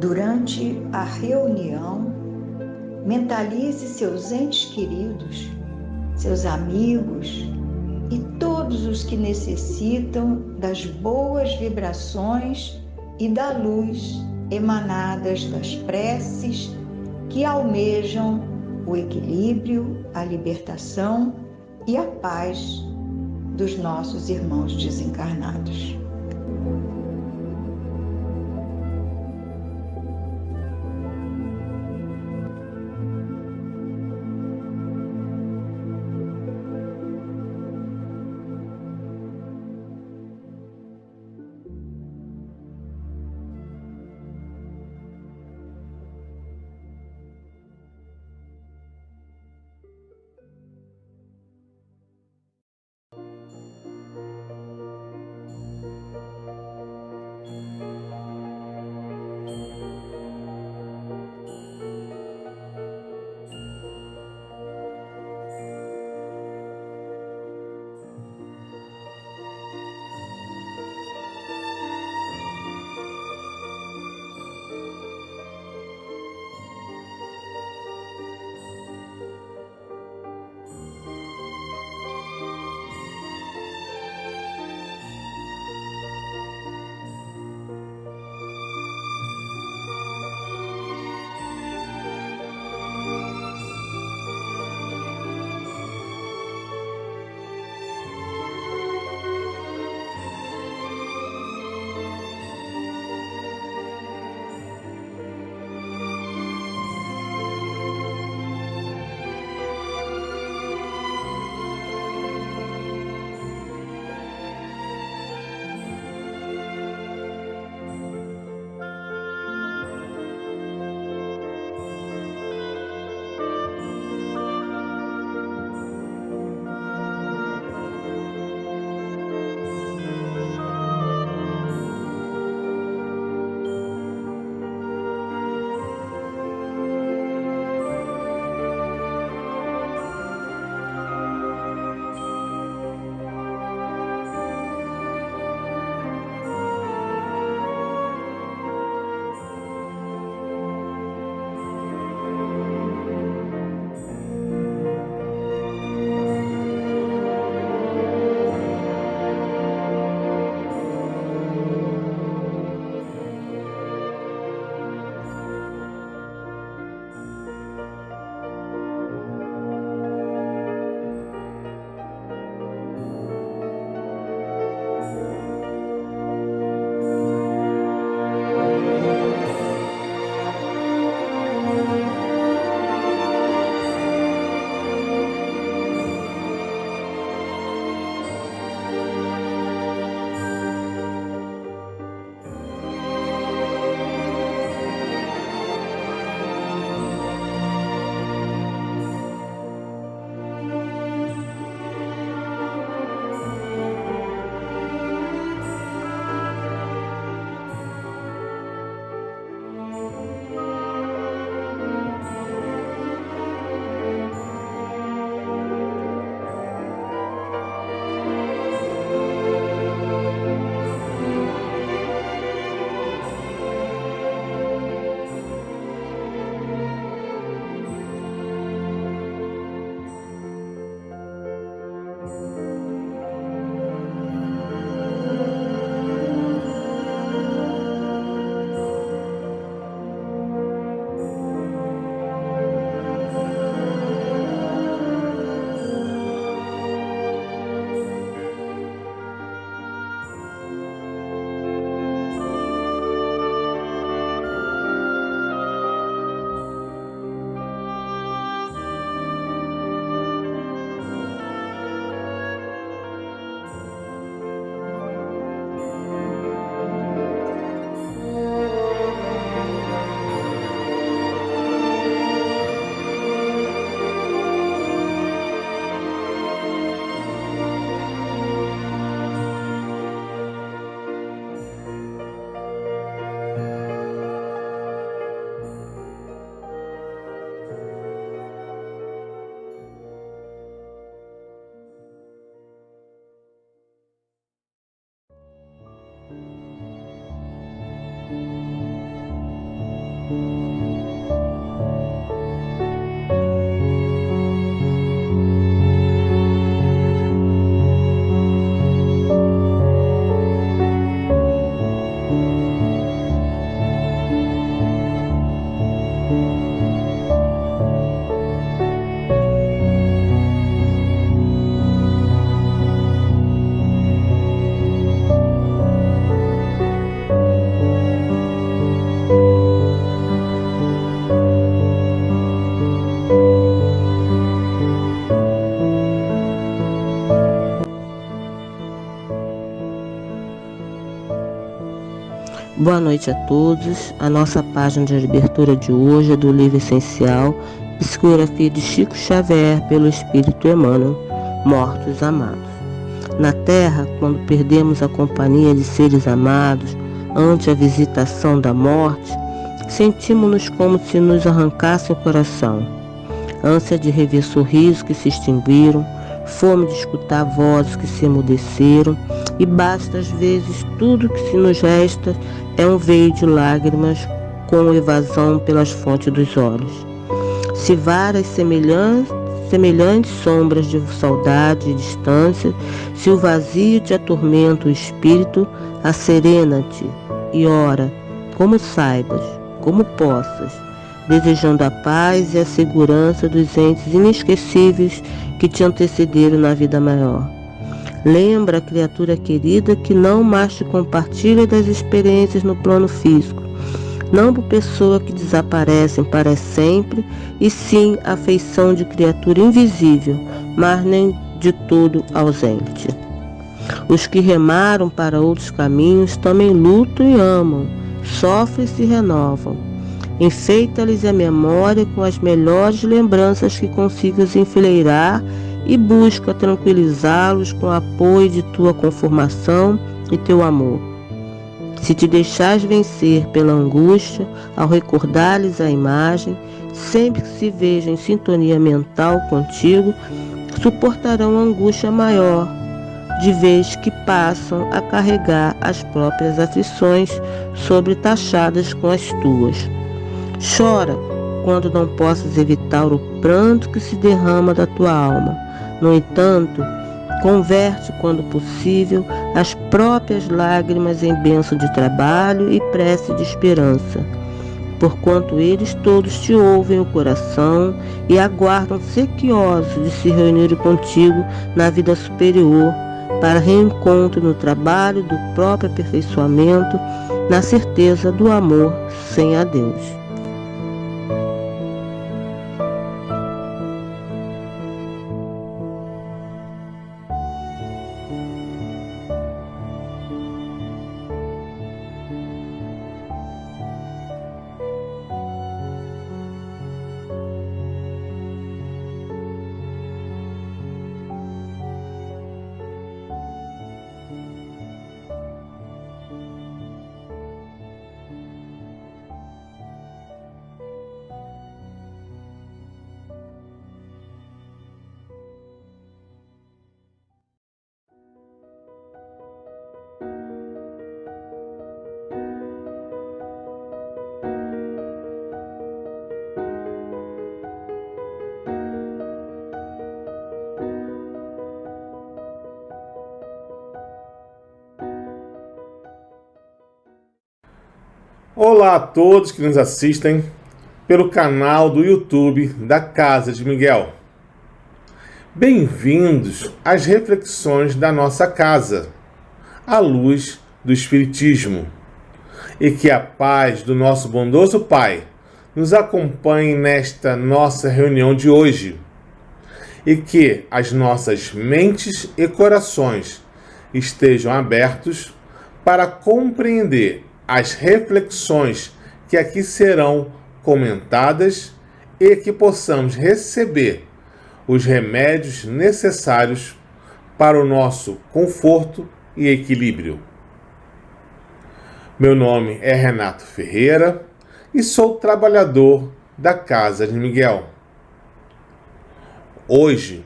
Durante a reunião, mentalize seus entes queridos, seus amigos e todos os que necessitam das boas vibrações e da luz emanadas das preces que almejam o equilíbrio, a libertação e a paz dos nossos irmãos desencarnados. Boa noite a todos. A nossa página de abertura de hoje é do livro essencial Psicografia de Chico Xavier pelo Espírito Emmanuel, Mortos Amados. Na Terra, quando perdemos a companhia de seres amados ante a visitação da morte, sentimos-nos como se nos arrancasse o coração. Ânsia de rever sorrisos que se extinguiram, fome de escutar vozes que se emudeceram, e basta às vezes tudo que se nos resta é um veio de lágrimas com evasão pelas fontes dos olhos. Se várias semelhantes sombras de saudade e distância, se o vazio te atormenta o espírito, acerena-te e ora, como saibas, como possas, desejando a paz e a segurança dos entes inesquecíveis que te antecederam na vida maior. Lembra a criatura querida que não mais te compartilha das experiências no plano físico, não por pessoa que desaparecem para sempre, e sim a feição de criatura invisível, mas nem de todo ausente. Os que remaram para outros caminhos também lutam e amam, sofrem e se renovam. Enfeita-lhes a memória com as melhores lembranças que consigas enfileirar e busca tranquilizá-los com o apoio de tua conformação e teu amor. Se te deixares vencer pela angústia ao recordar-lhes a imagem, sempre que se vejam em sintonia mental contigo, suportarão angústia maior, de vez que passam a carregar as próprias aflições sobretaxadas com as tuas. Chora quando não possas evitar o pranto que se derrama da tua alma. No entanto, converte, quando possível, as próprias lágrimas em bênção de trabalho e prece de esperança, porquanto eles todos te ouvem o coração e aguardam sequiosos de se reunirem contigo na vida superior, para reencontro no trabalho do próprio aperfeiçoamento, na certeza do amor sem adeus. Olá a todos que nos assistem pelo canal do YouTube da Casa de Miguel. Bem-vindos às reflexões da nossa casa, à luz do Espiritismo. E que a paz do nosso bondoso Pai nos acompanhe nesta nossa reunião de hoje. E que as nossas mentes e corações estejam abertos para compreender as reflexões que aqui serão comentadas e que possamos receber os remédios necessários para o nosso conforto e equilíbrio. Meu nome é Renato Ferreira e sou trabalhador da Casa de Miguel. Hoje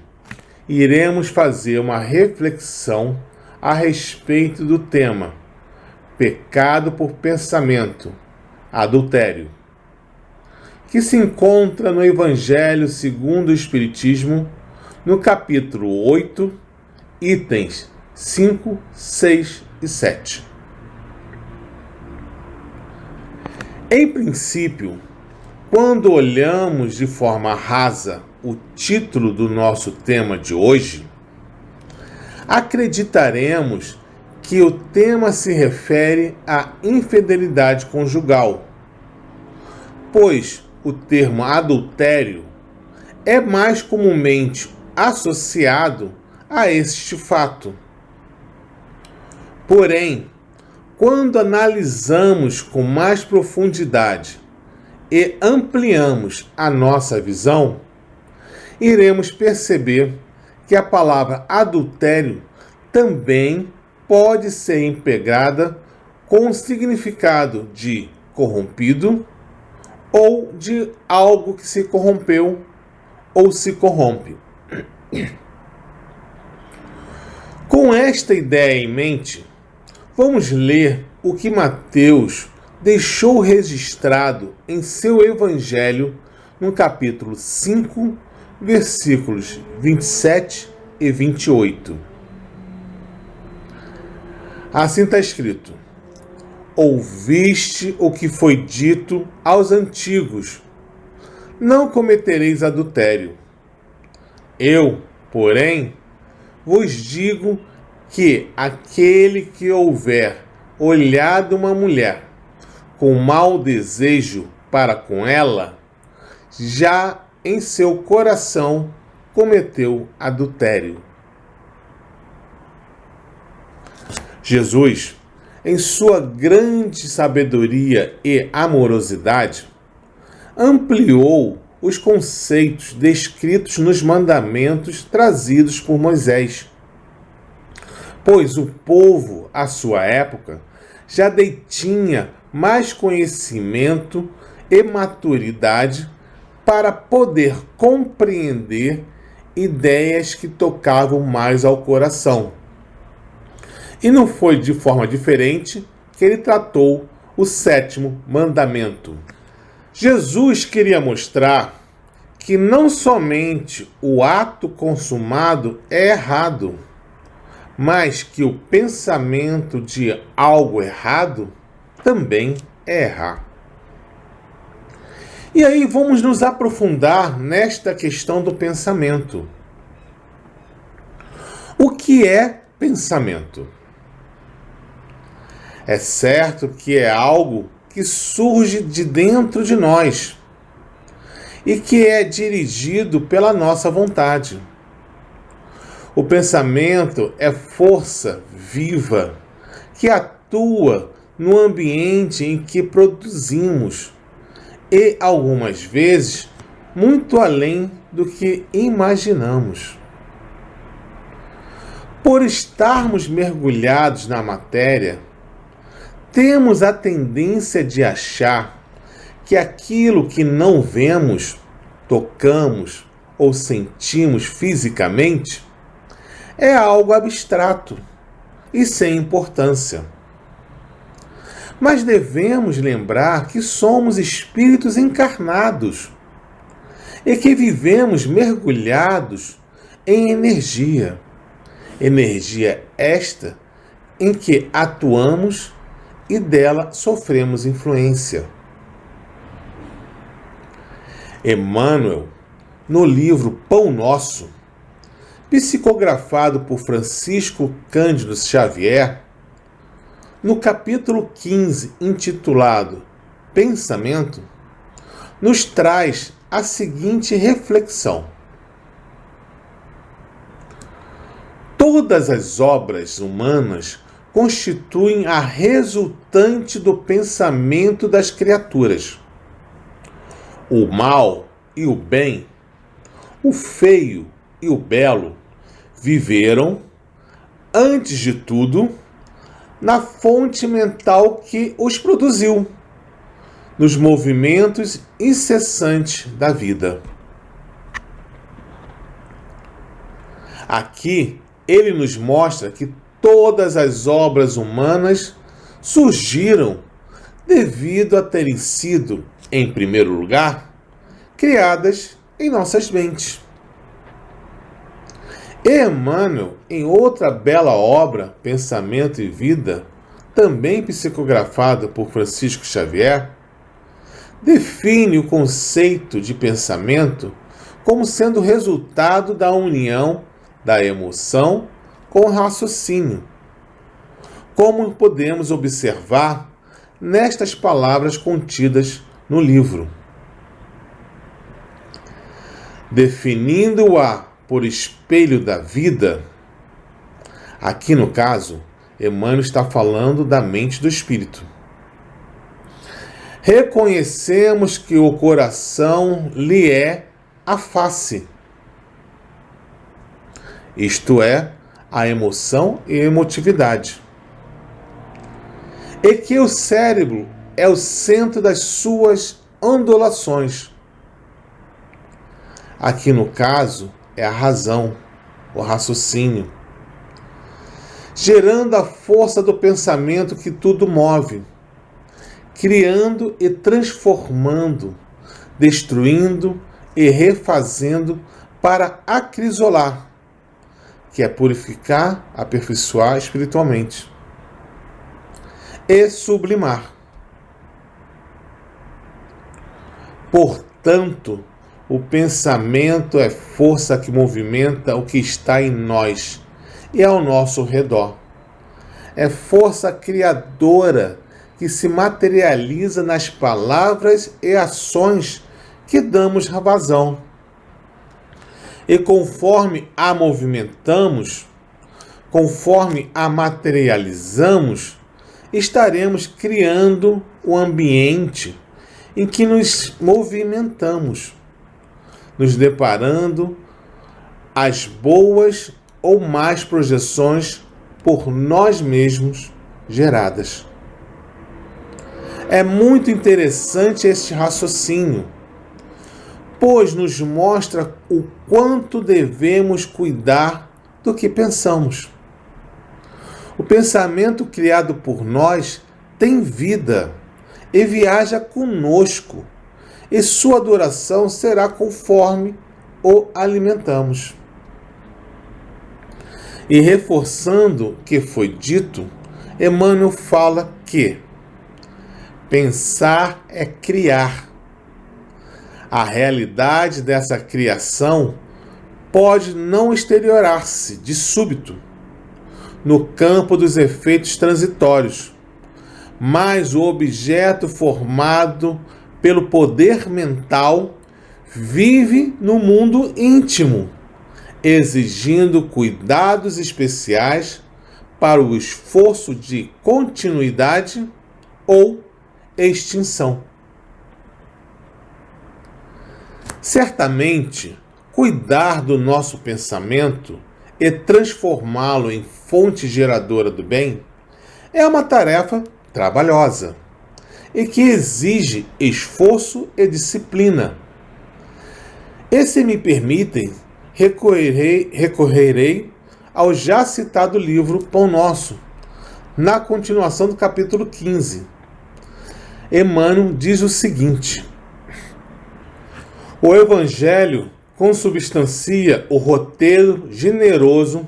iremos fazer uma reflexão a respeito do tema Pecado por pensamento, adultério, que se encontra no Evangelho segundo o Espiritismo, no capítulo 8, itens 5, 6 e 7. Em princípio, quando olhamos de forma rasa o título do nosso tema de hoje, acreditaremos que o tema se refere à infidelidade conjugal, pois o termo adultério é mais comumente associado a este fato. Porém, quando analisamos com mais profundidade e ampliamos a nossa visão, iremos perceber que a palavra adultério também pode ser empregada com o significado de corrompido ou de algo que se corrompeu ou se corrompe. Com esta ideia em mente, vamos ler o que Mateus deixou registrado em seu Evangelho no capítulo 5, versículos 27 e 28. Assim está escrito: ouviste o que foi dito aos antigos: não cometereis adultério. Eu, porém, vos digo que aquele que houver olhado uma mulher com mau desejo para com ela, já em seu coração cometeu adultério. Jesus, em sua grande sabedoria e amorosidade, ampliou os conceitos descritos nos mandamentos trazidos por Moisés, pois o povo, à sua época, já detinha mais conhecimento e maturidade para poder compreender ideias que tocavam mais ao coração. E não foi de forma diferente que ele tratou o 7º mandamento. Jesus queria mostrar que não somente o ato consumado é errado, mas que o pensamento de algo errado também é errar. E aí vamos nos aprofundar nesta questão do pensamento. O que é pensamento? É certo que é algo que surge de dentro de nós e que é dirigido pela nossa vontade. O pensamento é força viva que atua no ambiente em que produzimos e, algumas vezes, muito além do que imaginamos. Por estarmos mergulhados na matéria, temos a tendência de achar que aquilo que não vemos, tocamos ou sentimos fisicamente é algo abstrato e sem importância. Mas devemos lembrar que somos espíritos encarnados e que vivemos mergulhados em energia. Energia esta em que atuamos e dela sofremos influência. Emmanuel, no livro Pão Nosso, psicografado por Francisco Cândido Xavier, no capítulo 15, intitulado Pensamento, nos traz a seguinte reflexão: todas as obras humanas constituem a resultante do pensamento das criaturas. O mal e o bem, o feio e o belo, viveram, antes de tudo, na fonte mental que os produziu, nos movimentos incessantes da vida. Aqui, ele nos mostra que todas as obras humanas surgiram devido a terem sido, em primeiro lugar, criadas em nossas mentes. Emmanuel, em outra bela obra, Pensamento e Vida, também psicografada por Francisco Xavier, define o conceito de pensamento como sendo resultado da união da emoção com o raciocínio, como podemos observar nestas palavras contidas no livro. Definindo-a por espelho da vida, aqui no caso, Emmanuel está falando da mente do espírito. Reconhecemos que o coração lhe é a face, isto é, a emoção e emotividade, e que o cérebro é o centro das suas ondulações. Aqui no caso é a razão, o raciocínio, gerando a força do pensamento que tudo move, criando e transformando, destruindo e refazendo para acrisolar, que é purificar, aperfeiçoar espiritualmente e sublimar. Portanto, o pensamento é força que movimenta o que está em nós e ao nosso redor. É força criadora que se materializa nas palavras e ações que damos vazão. E conforme a movimentamos, conforme a materializamos, estaremos criando o ambiente em que nos movimentamos, nos deparando as boas ou más projeções por nós mesmos geradas. É muito interessante este raciocínio, pois nos mostra o quanto devemos cuidar do que pensamos. O pensamento criado por nós tem vida e viaja conosco, e sua duração será conforme o alimentamos. E reforçando o que foi dito, Emmanuel fala que pensar é criar. A realidade dessa criação pode não exteriorar-se de súbito no campo dos efeitos transitórios, mas o objeto formado pelo poder mental vive no mundo íntimo, exigindo cuidados especiais para o esforço de continuidade ou extinção. Certamente, cuidar do nosso pensamento e transformá-lo em fonte geradora do bem é uma tarefa trabalhosa e que exige esforço e disciplina. E se me permitem, recorrerei ao já citado livro Pão Nosso, na continuação do capítulo 15. Emmanuel diz o seguinte: o Evangelho consubstancia o roteiro generoso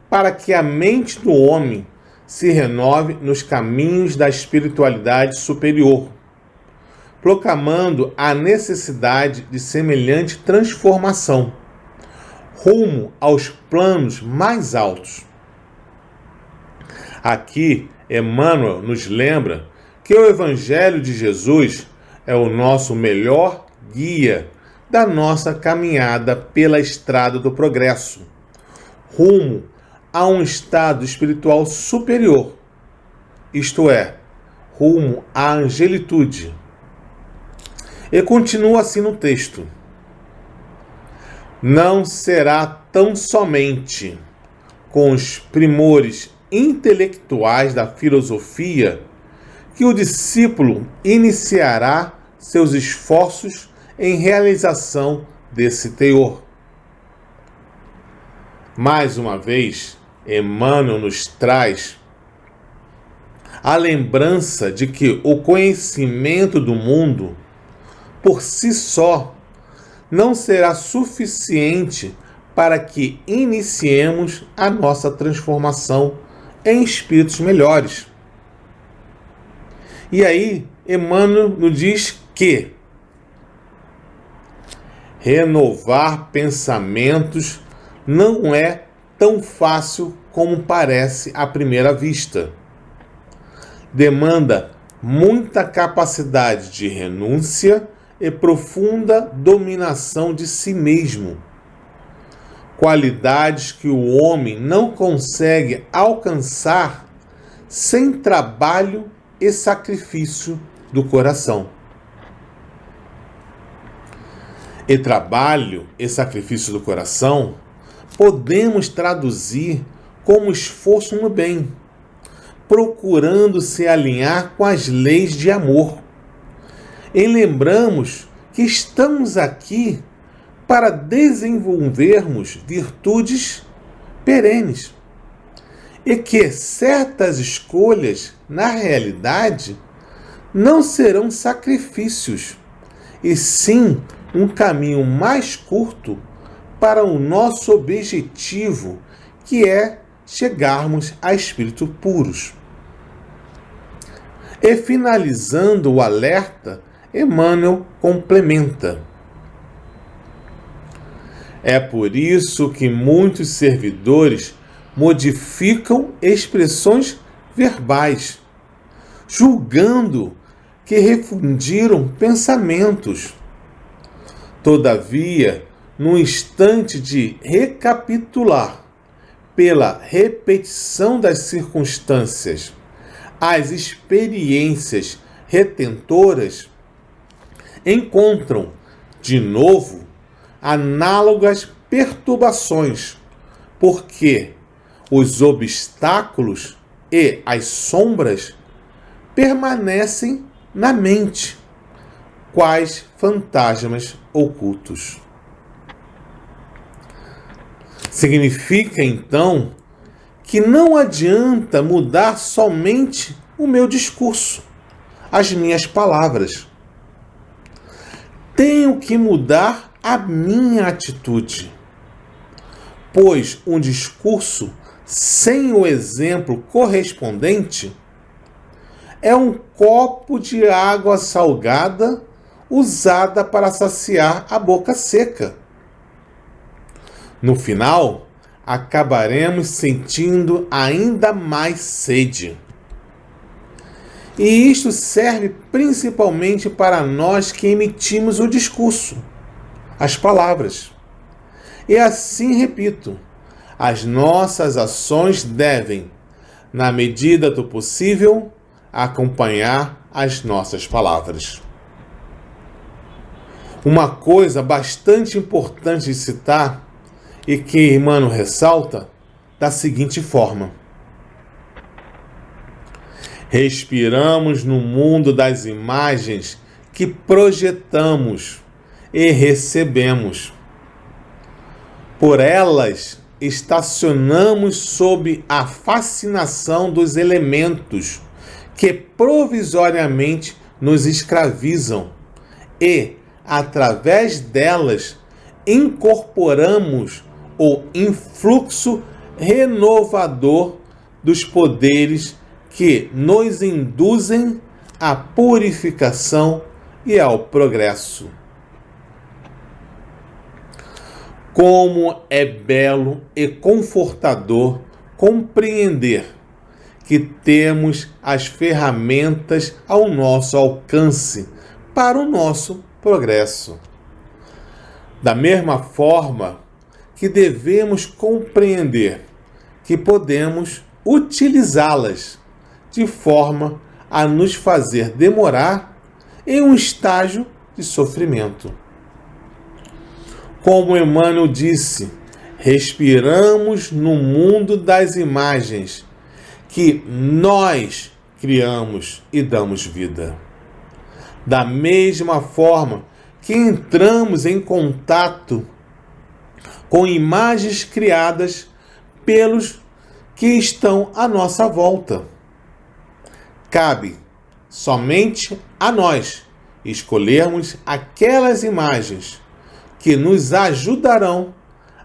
para que a mente do homem se renove nos caminhos da espiritualidade superior, proclamando a necessidade de semelhante transformação, rumo aos planos mais altos. Aqui, Emmanuel nos lembra que o Evangelho de Jesus é o nosso melhor guia da nossa caminhada pela estrada do progresso, rumo a um estado espiritual superior, isto é, rumo à angelitude. E continua assim no texto: não será tão somente com os primores intelectuais da filosofia que o discípulo iniciará seus esforços em realização desse teor. Mais uma vez, Emmanuel nos traz a lembrança de que o conhecimento do mundo, por si só, não será suficiente para que iniciemos a nossa transformação em espíritos melhores. E aí, Emmanuel nos diz que renovar pensamentos não é tão fácil como parece à primeira vista. Demanda muita capacidade de renúncia e profunda dominação de si mesmo, qualidades que o homem não consegue alcançar sem trabalho e sacrifício do coração. E trabalho e sacrifício do coração podemos traduzir como esforço no bem, procurando se alinhar com as leis de amor. E lembramos que estamos aqui para desenvolvermos virtudes perenes e que certas escolhas, na realidade, não serão sacrifícios, e sim um caminho mais curto para o nosso objetivo, que é chegarmos a espíritos puros. E finalizando o alerta, Emmanuel complementa: é por isso que muitos servidores modificam expressões verbais, julgando que refundiram pensamentos. Todavia, no instante de recapitular, pela repetição das circunstâncias, as experiências retentoras, encontram, de novo, análogas perturbações, porque os obstáculos e as sombras permanecem na mente, quais fantasmas ocultos. Significa, então, que não adianta mudar somente o meu discurso, as minhas palavras. Tenho que mudar a minha atitude, pois um discurso sem o exemplo correspondente é um copo de água salgada usada para saciar a boca seca. No final, acabaremos sentindo ainda mais sede. E isto serve principalmente para nós que emitimos o discurso, as palavras. E assim, repito, as nossas ações devem, na medida do possível, acompanhar as nossas palavras. Uma coisa bastante importante de citar e que Emmanuel ressalta da seguinte forma: respiramos no mundo das imagens que projetamos e recebemos. Por elas, estacionamos sob a fascinação dos elementos que provisoriamente nos escravizam e, através delas, incorporamos o influxo renovador dos poderes que nos induzem à purificação e ao progresso. Como é belo e confortador compreender que temos as ferramentas ao nosso alcance para o nosso progresso. Da mesma forma que devemos compreender que podemos utilizá-las de forma a nos fazer demorar em um estágio de sofrimento. Como Emmanuel disse, respiramos no mundo das imagens que nós criamos e damos vida. Da mesma forma que entramos em contato com imagens criadas pelos que estão à nossa volta. Cabe somente a nós escolhermos aquelas imagens que nos ajudarão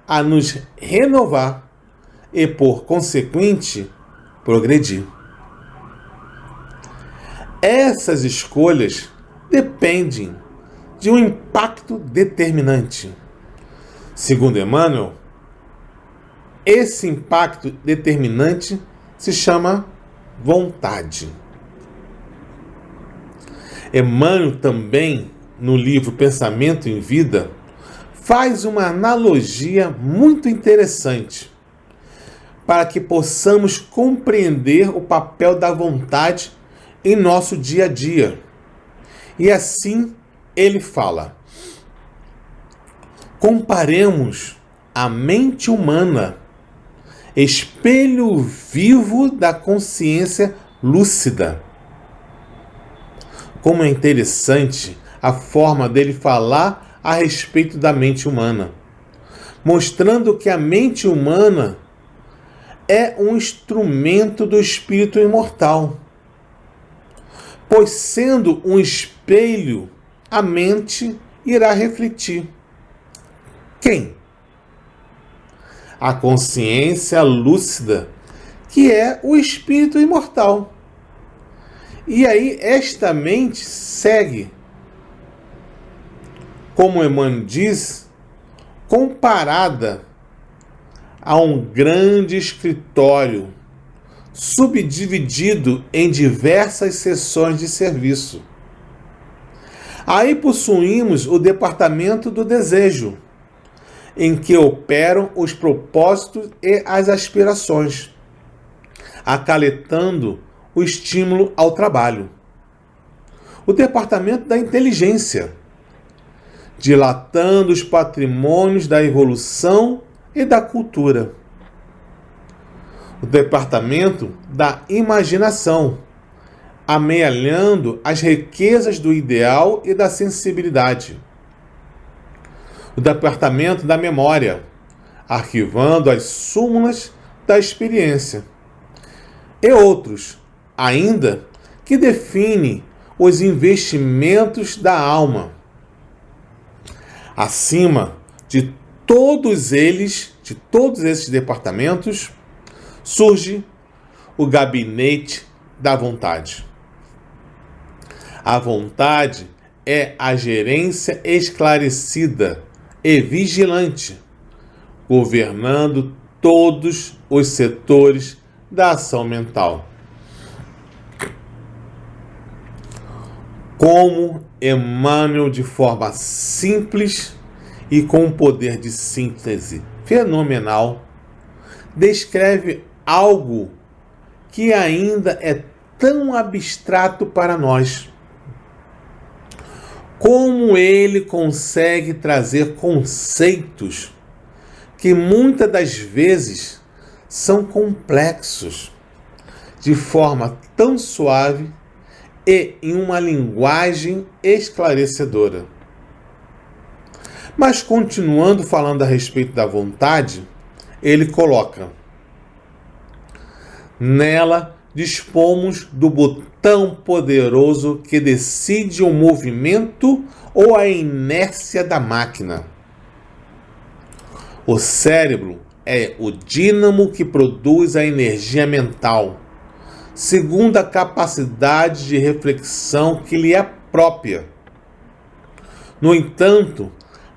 a nos renovar e, por consequente, progredir. Essas escolhas dependem de um impacto determinante. Segundo Emmanuel, esse impacto determinante se chama vontade. Emmanuel também, no livro Pensamento em Vida, faz uma analogia muito interessante. para que possamos compreender o papel da vontade em nosso dia a dia. E assim ele fala: comparemos a mente humana, espelho vivo da consciência lúcida. Como é interessante a forma dele falar a respeito da mente humana, mostrando que a mente humana é um instrumento do espírito imortal, pois sendo um espelho, a mente irá refletir. Quem? A consciência lúcida, que é o espírito imortal. E aí esta mente segue, como Emmanuel diz, comparada a um grande escritório, subdividido em diversas seções de serviço. Aí possuímos o departamento do desejo, em que operam os propósitos e as aspirações, acaletando o estímulo ao trabalho. O departamento da inteligência, dilatando os patrimônios da evolução e da cultura. O departamento da imaginação, amealhando as riquezas do ideal e da sensibilidade. O departamento da memória, arquivando as súmulas da experiência. E outros, ainda, que definem os investimentos da alma. Acima de todos esses departamentos, surge o gabinete da vontade. A vontade é a gerência esclarecida e vigilante, governando todos os setores da ação mental. Como Emmanuel, de forma simples e com um poder de síntese fenomenal, descreve algo que ainda é tão abstrato para nós. Como ele consegue trazer conceitos que muitas das vezes são complexos, de forma tão suave e em uma linguagem esclarecedora. Mas continuando falando a respeito da vontade, ele coloca: nela dispomos do botão poderoso que decide o movimento ou a inércia da máquina. O cérebro é o dínamo que produz a energia mental, segundo a capacidade de reflexão que lhe é própria. No entanto,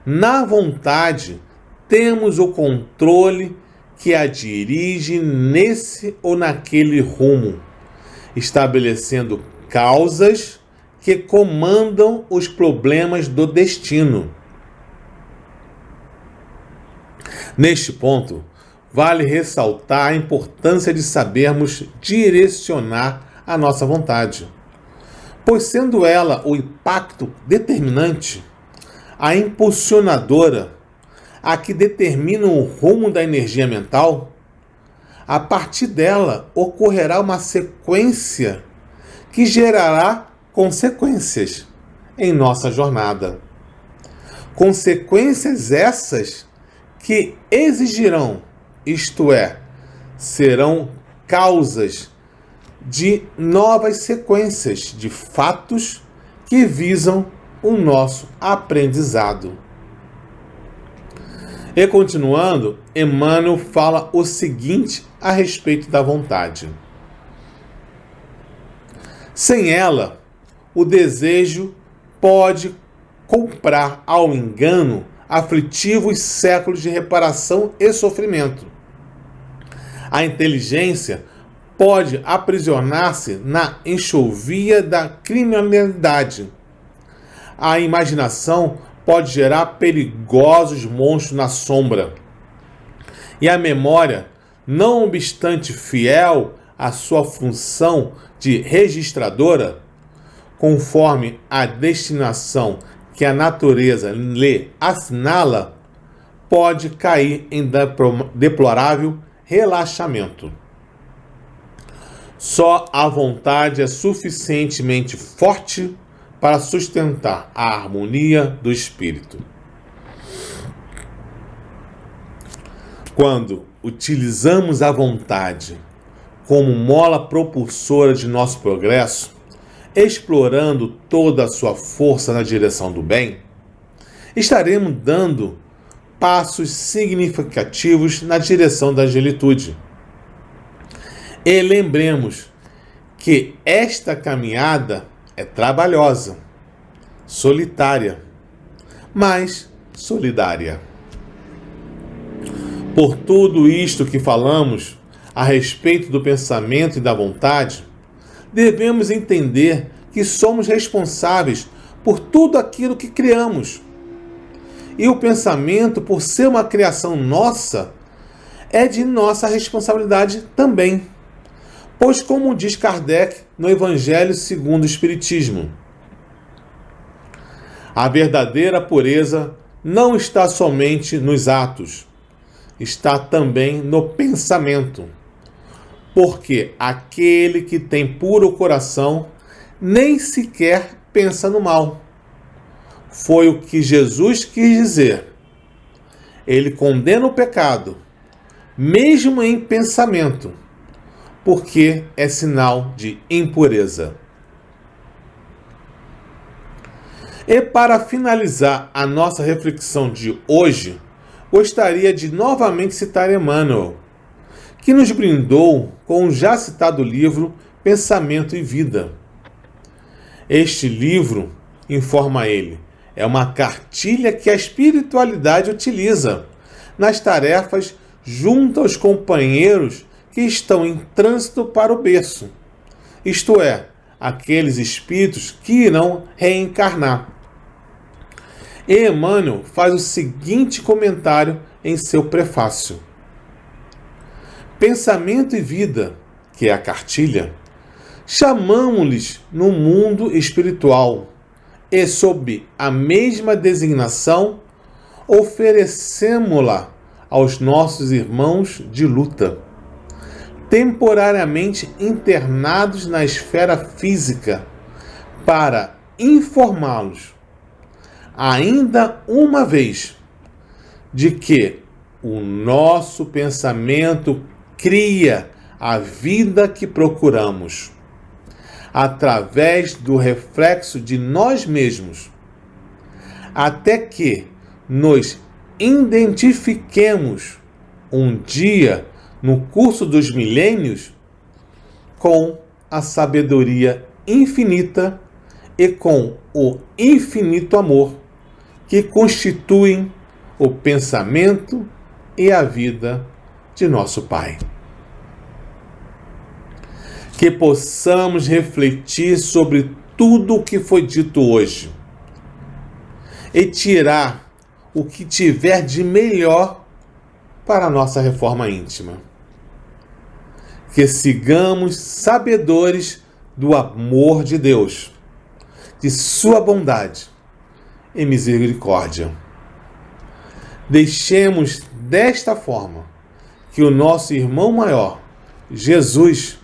na vontade, temos o controle que a dirige nesse ou naquele rumo, estabelecendo causas que comandam os problemas do destino. Neste ponto, vale ressaltar a importância de sabermos direcionar a nossa vontade, pois sendo ela o impacto determinante, a impulsionadora, a que determina o rumo da energia mental, a partir dela ocorrerá uma sequência que gerará consequências em nossa jornada. Consequências essas que exigirão, isto é, serão causas de novas sequências de fatos que visam o nosso aprendizado. E continuando, Emmanuel fala o seguinte a respeito da vontade: sem ela, o desejo pode comprar ao engano aflitivos séculos de reparação e sofrimento. A inteligência pode aprisionar-se na enxovia da criminalidade. A imaginação pode gerar perigosos monstros na sombra. E a memória não obstante fiel à sua função de registradora, conforme a destinação que a natureza lhe assinala, pode cair em deplorável relaxamento. Só a vontade é suficientemente forte para sustentar a harmonia do espírito. Quando utilizamos a vontade como mola propulsora de nosso progresso, explorando toda a sua força na direção do bem, estaremos dando passos significativos na direção da angelitude. E lembremos que esta caminhada é trabalhosa, solitária, mas solidária. Por tudo isto que falamos a respeito do pensamento e da vontade, devemos entender que somos responsáveis por tudo aquilo que criamos. E o pensamento, por ser uma criação nossa, é de nossa responsabilidade também. Pois, como diz Kardec no Evangelho segundo o Espiritismo, a verdadeira pureza não está somente nos atos, está também no pensamento. Porque aquele que tem puro coração nem sequer pensa no mal. Foi o que Jesus quis dizer. Ele condena o pecado, mesmo em pensamento, porque é sinal de impureza. E para finalizar a nossa reflexão de hoje, gostaria de novamente citar Emmanuel, que nos brindou com o já citado livro Pensamento e Vida. Este livro, informa ele, é uma cartilha que a espiritualidade utiliza nas tarefas junto aos companheiros que estão em trânsito para o berço, isto é, aqueles espíritos que irão reencarnar. E Emmanuel faz o seguinte comentário em seu prefácio. Pensamento e Vida, que é a cartilha, chamamos-lhes no mundo espiritual e, sob a mesma designação, oferecemos-la aos nossos irmãos de luta, temporariamente internados na esfera física, para informá-los, ainda uma vez, de que o nosso pensamento cria a vida que procuramos, através do reflexo de nós mesmos, até que nos identifiquemos um dia no curso dos milênios com a sabedoria infinita e com o infinito amor que constituem o pensamento e a vida de nosso Pai. Que possamos refletir sobre tudo o que foi dito hoje e tirar o que tiver de melhor para a nossa reforma íntima. Que sigamos sabedores do amor de Deus, de sua bondade e misericórdia. Deixemos desta forma que o nosso irmão maior, Jesus,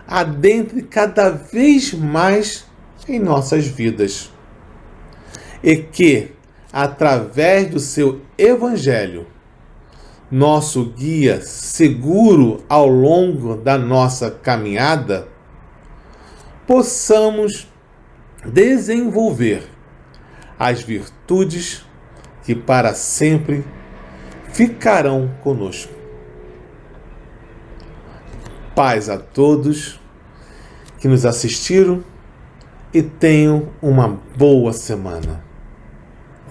adentre cada vez mais em nossas vidas e que, através do seu Evangelho, nosso guia seguro ao longo da nossa caminhada, possamos desenvolver as virtudes que para sempre ficarão conosco. Paz a todos que nos assistiram e tenham uma boa semana.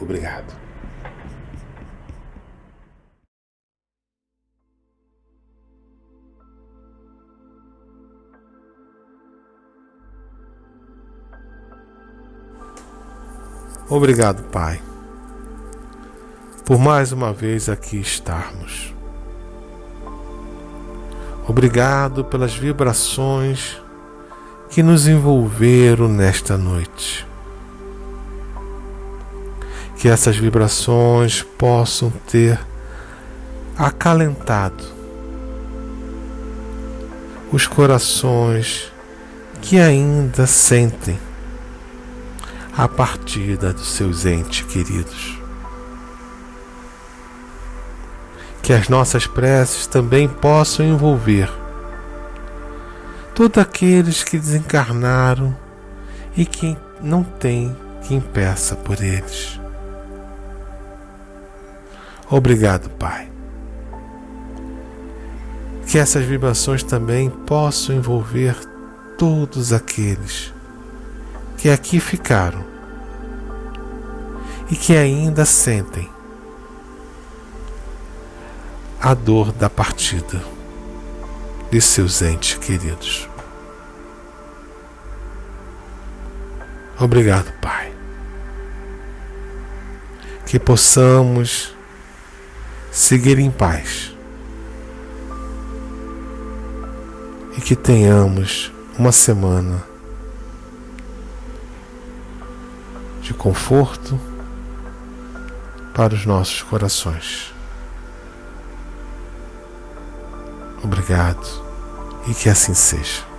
Obrigado. Obrigado, Pai, por mais uma vez aqui estarmos. Obrigado pelas vibrações que nos envolveram nesta noite. Que essas vibrações possam ter acalentado os corações que ainda sentem a partida dos seus entes queridos. Que as nossas preces também possam envolver todos aqueles que desencarnaram e que não tem quem peça por eles. Obrigado, Pai. Que essas vibrações também possam envolver todos aqueles que aqui ficaram e que ainda sentem a dor da partida de seus entes queridos. Obrigado, Pai. Que possamos seguir em paz e que tenhamos uma semana de conforto para os nossos corações. Obrigado e que assim seja.